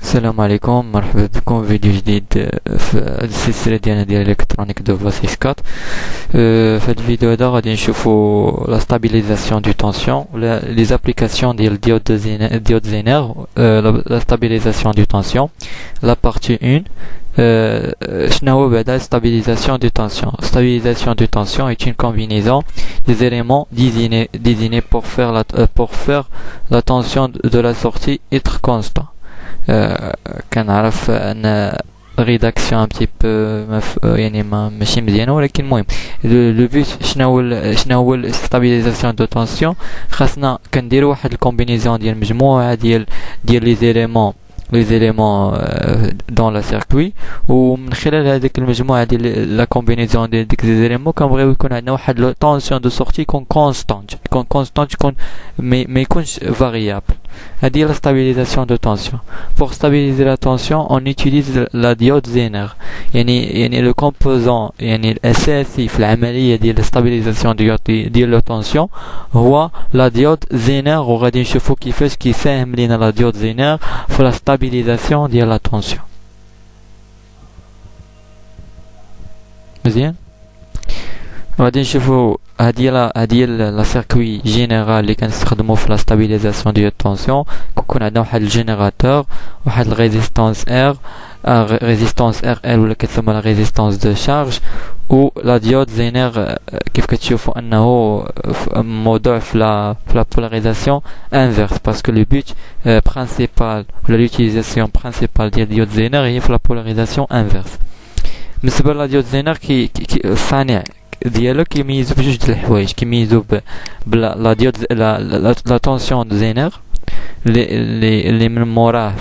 السلام عليكم، مرحبا بكم في فيديو جديد في السلسله ديال الالكترونيك دو فوسيس 4. في هذا الفيديو هذا غادي نشوفوا لا ستابيليزاسيون دو طونسيون ولا لي زابليكاسيون ديال ديود زينر. لا ستابيليزاسيون دو طونسيون لا بارتي 1. شنو هو بعدا stabilisation de tension? Stabilisation de tension est une combinaison des éléments désignés pour faire la tension de la sortie être constant. كنعرف ان rédaction un petit peu يعني ماشي مزيانه، ولكن المهم لو بوت شنو هو stabilisation de tension. خاصنا كنديروا واحد الكومبينيزون ديال مجموعه ديال les éléments dans le circuit، ومن خلال هذيك المجموعه ديال لا كومبينيزون ديال ديك لي زيليمون كنبغيو يكون عندنا واحد لو طونسيون دو سورتي يكون كونستانت، يكون ما يكونش فاريابل. هذه هي لا stabilisation de tension. Pour stabiliser la tension on utilise la diode Zener. يعني لو كومبوزون يعني الاساسي في العمليه ديال stabilisation ديال لا tension هو لا ديود زينر، وغادي نشوفوا كيفاش كيساهم لينا لا ديود زينر في لا stabilisation ديال لا tension. مزيان، غادي نشوفوا هادي لا سيركوي جينيرال اللي كنستخدمو في لا ستابيليزاسيون ديال الطونسيون. كيكون عندنا واحد الجينيراتور، واحد الريزيستانس ار ال ولا كتسمى لا ريزيستانس دو شارج، و لا ديود زينر كيف كتشوفوا انه موضوع في لا بولاريزاسيون انفيرس، باسكو لو بوت برينسيبال ولا لوتيليزاسيون برينسيبال ديال ديود زينر هي في لا بولاريزاسيون انفيرس. بالنسبه لا ديود زينر الصانع ديالو كيميزو بجوج د الحوايج، كيميزو لا ديود لا طونسيون دو زينر اللي من موراه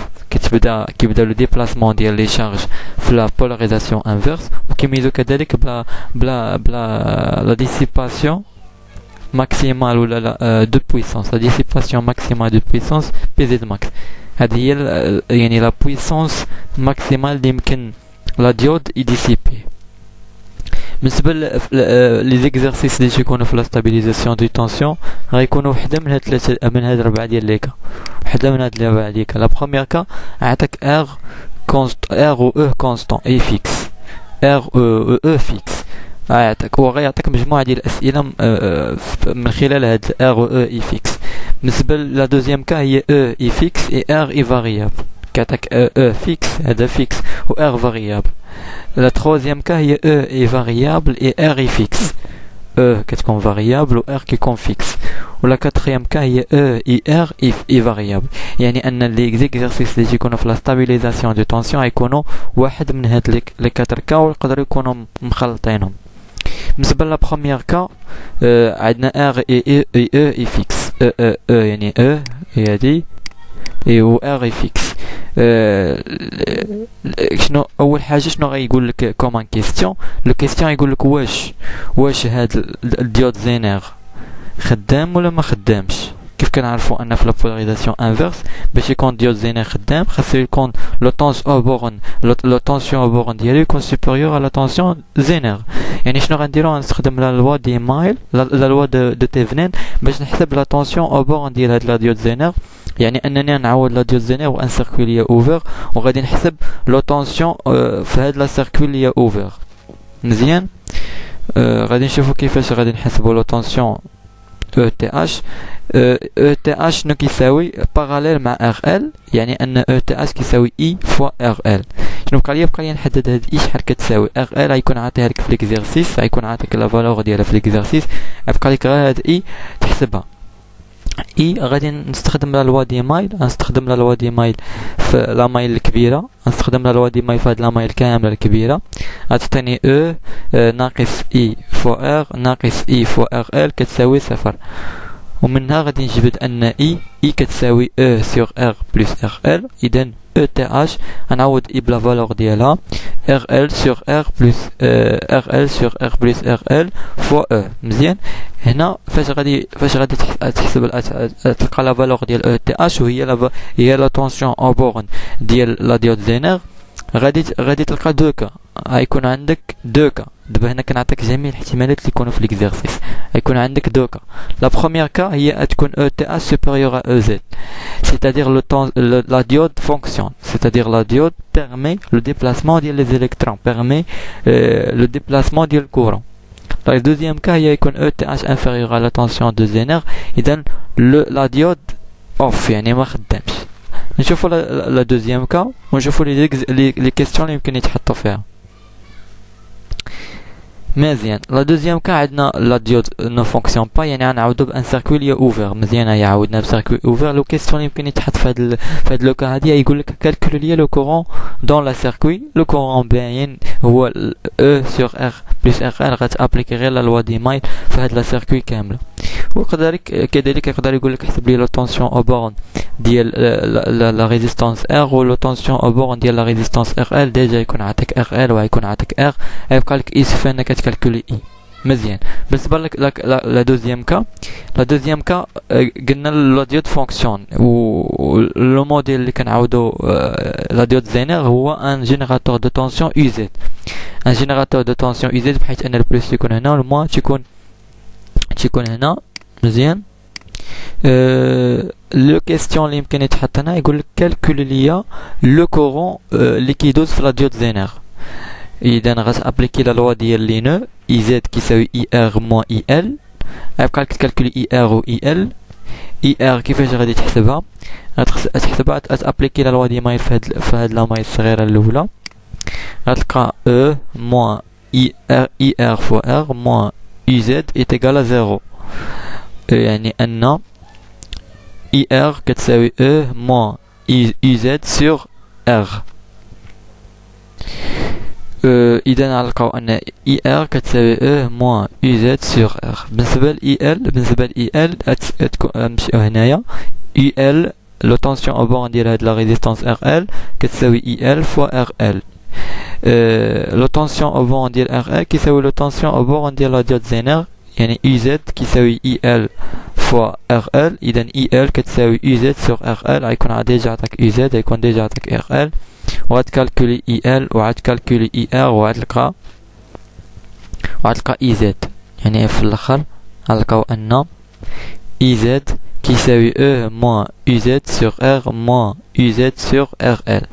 كيبدا لو ديبلاسمون ديال لي شارج في لا بولاريزاسيون انفيرس، وكيميزو كذلك بلا لا ديسيباسيون ماكسيمال ولا دو بويسونس، لا ديسيباسيون ماكسيمال دو بويسونس بي زد ماكس. هذه هي يعني لا بويسونس ماكسيمال اللي يمكن لا ديود يديسيبي. بالنسبه لي زيكزارسيس اللي تيكونوا في لا ستابيليزاسيون دو طونسيون غيكونوا وحده من هاد ثلاثه من هاد الربعه ديال لي كا، وحده من هاد الربعه ديال كا. لا بروميير كا عطاك ار و او كونستون اي فيكس، ار و او فيكس، غيعطيك مجموعه ديال الاسئله من خلال هاد ار و او اي فيكس. بالنسبه لا دوزيام كا هي او اي فيكس اي ار اي فاريابل، كيعطيك او فيكس هذا فيكس و ار فاريابل. La troisième cas هي E est variable et R est fixe. E كتكون variable و R كيكون fixe. و la quatrième cas هي E et R est variable. يعني أن les exercices اللي تيكونوا في la stabilisation de tension يكونوا واحد من هاد les 4 cas ويقدروا يكونوا مخلطينهم. بالنسبة لا première cas عندنا R et E est fixe. E يعني E هي هادي و R est fixe. شنو اول حاجه شنو غيقول لك كومان كيستيون؟ لو كيستيون يقول لك واش هاد الديود زينر خدام ولا ما خدامش. كيف كنعرفوا ان في لا بولاريزاسيون انفيرس باش يكون ديود زينر خدام خاصو يكون لو طونسيون او بورن ديالو يكون سوبيريور على طونسيون زينر. يعني شنو غنديرو؟ غنستخدم لا لوا دي مايل لا لوا دو تيفنين باش نحسب لا طونسيون او بورن ديال هاد لا ديود زينر. يعني انني نعوض لا ديود زينر و ان سيركوي ليا اوفر، وغادي نحسب لو طونسيون في هاد لا سيركوي ليا اوفر. مزيان، غادي نشوفوا كيفاش غادي نحسبوا لو طونسيون او تي اش. او تي اش شنو كيساوي؟ باراليل مع ار ال، يعني ان او تي اش كيساوي اي فوا ار ال. شنو بقى لي نحدد هاد اي شحال كتساوي. ار ال غيكون عاطيها لك في ليكزيرسيس، غيكون عاطيك لا فالور ديالها في ليكزيرسيس، غيبقى لك غير هاد اي تحسبها. اي غادي نستخدم لا لوا دي مايل، غنستخدم لا لوا دي مايل في لا مايل الكبيره، غنستخدم لا لوا دي مايل في هاد لا مايل كامله الكبيره، غتعطيني او ناقص اي فوا ار ناقص اي فوا ار ال كتساوي صفر. ومنها غادي نجبد ان اي كتساوي او سور ار بلس ار ال. اذا او تي اش غنعوض اي بلا فالور ديالها ار ال سور ار بلس ار ال سور ار بلس ار ال فوا او. مزيان، هنا فاش غادي تحسب تلقى لا فالور ديال او تي اش وهي لا طونسيون او بورن ديال لا ديود زينر. غادي تلقى دو كا، غيكون عندك دو كا. دابا هنا كنعطيك جميع الاحتمالات اللي يكونوا في ليكزيرسيس. غيكون عندك دو كا. لا بروميير كا هي تكون او تي ا supérieur à EZ, c'est-à-dire la diode fonctionne, c'est-à-dire la diode permet le déplacement des électrons, permet le déplacement du courant. La deuxième cas هي يكون ETH inférieur à la tension de Zener, إذن la diode off يعني ما خدامش. نشوفوا la deuxième cas ونشوفوا les questions اللي يمكن يتحطوا فيها. مزيان. لا دوزيام كا عندنا لا ديود نو فونكسيون با يعني غنعاودو بان سيركوي لي اوفر. مزيان هيا عاودنا بسيركوي اوفر. لو كيستيون اللي يمكن يتحط في هاد لو كا هادي يقول لك كالكول لي لو كورون دون لا سيركوي. لو كورون باين هو او سور ار بلس ار ال غتابليكي غير لا لوا دي مايل في هاد لا سيركوي كامله. كذلك يقدر يقول لك حسب لي لا تونسيون او بورن ديال لا ريزيستانس ار و لا تونسيون او بورن ديال لا ريزيستانس ار ال. ديجا يكون عطاك ار ال ويكون عطاك ار. يبقى لك يسفى انك تكالكولي اي. مزيان. بالنسبه لك لا دوزيام كا قلنا لا ديود فونكسيون و لو موديل اللي كنعاودو لا ديود زينر هو ان جينيراتور دو تونسيون يو زد. ان جينيراتور دو تونسيون يو زد بحيث ان البلس يكون هنا والموان تيكون هنا. مزيان. لو كيستيون اللي يمكن يتحط هنا يقول لك كالكول ليا لو كورون اللي كيدوز في لا ديود زينر. اذا غتابليكي لا لوا ديال لي نو اي زد كيساوي اي ار موان اي ال. غيبقى لك تكالكولي اي ار و اي ال. اي ار كيفاش غادي تحسبها؟ غتحسبها تابليكي لا لوا دي مايل في هاد لا مايل الصغيره الاولى. غتلقى او موان اي ار فوا ار موان يو زد ايت ايكال ا زيرو. يعني ان اي ار كتساوي او موان يو زد سور ار. اذا غنلقاو ان اي ار كتساوي او موان يو زد سور ار. بالنسبه ل اي ال نمشيو هنايا. اي ال لو طونسيون او بورن ديال هاد لا ريزيستانس ار ال كتساوي اي ال فوا ار ال. لو طونسيون او بورن ديال ار ال كيساوي لو طونسيون او بورن ديال لا ديود زينر يعني اي زد كيساوي اي ال فوا ار ال. اذا اي ال كتساوي اي زد سور ار ال. غيكون ديجا عطاك اي زد غيكون ديجا عطاك ار ال. وغتكالكولي اي ال وغتكالكولي اي ار وغتلقى اي زد. يعني في الاخر غنلقاو ان اي زد كيساوي او موان يو زد سور ار موان يو زد سور ار ال.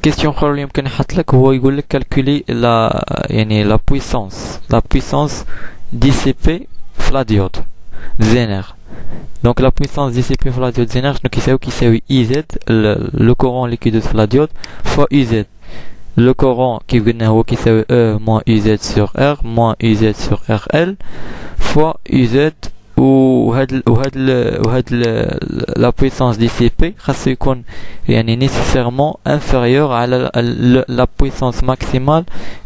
كيستيون اخرى اللي يمكن يحط لك هو يقول لك كالكولي يعني لا بويسونس ديسيبي في لا ديود زينر. Donc la puissance dissipée par la diode Zener كيساوي IZ le courant liquide sur la diode fois UZ. Le courant qui قلنا هو كيساوي E moins UZ sur R moins UZ sur RL fois UZ وهاد la puissance dissipée خاصو يكون يعني nécessairement inférieur على la puissance maximale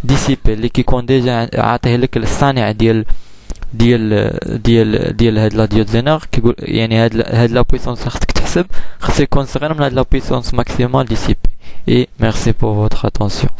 dissipée اللي كيكون ديجا عاطيه لك الصانع ديال هاد لا ديود زينر. كيقول يعني هاد لا بويسونس خاصك تحسب خاصو يكون صغير من هاد لا بويسونس ماكسيمال ديسيبي. Et merci pour votre attention.